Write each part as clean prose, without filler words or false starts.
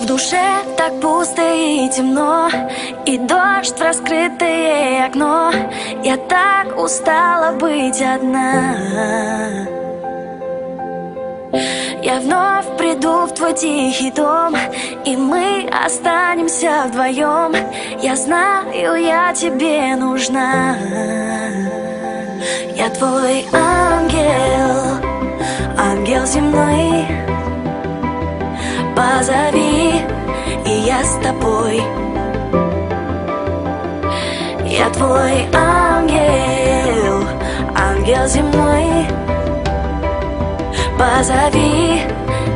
душе так пусто и темно, и дождь в раскрытое окно. Я так устала быть одна. Я вновь приду в твой тихий дом, и мы останемся вдвоем. Я знаю, я тебе нужна. Я твой ангел, ангел земной. Позови, и я с тобой. Я твой ангел, ангел земной. Позови,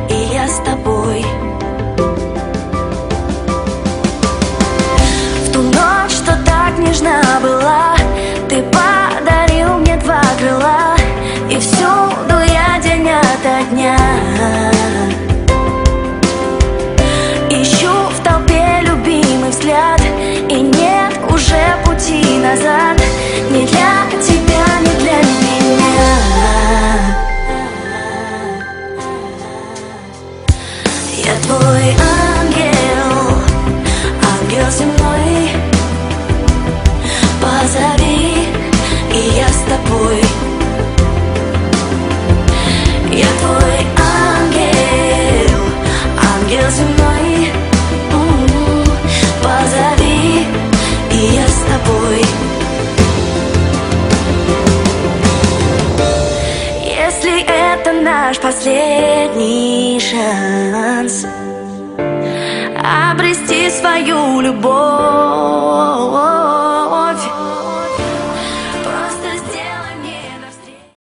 и я с тобой. В ту ночь, что так нежна была, ты подарил мне два крыла, и всюду я день ото дня ищу в толпе любимый взгляд, и нет уже пути назад. Ни для тебя, ни для меня. Я твой ангел, ангел земной. Позови, и я с тобой. Я твой ангел, ангел земной. Позови, и я с тобой. Если это наш последний шанс обрести свою любовь,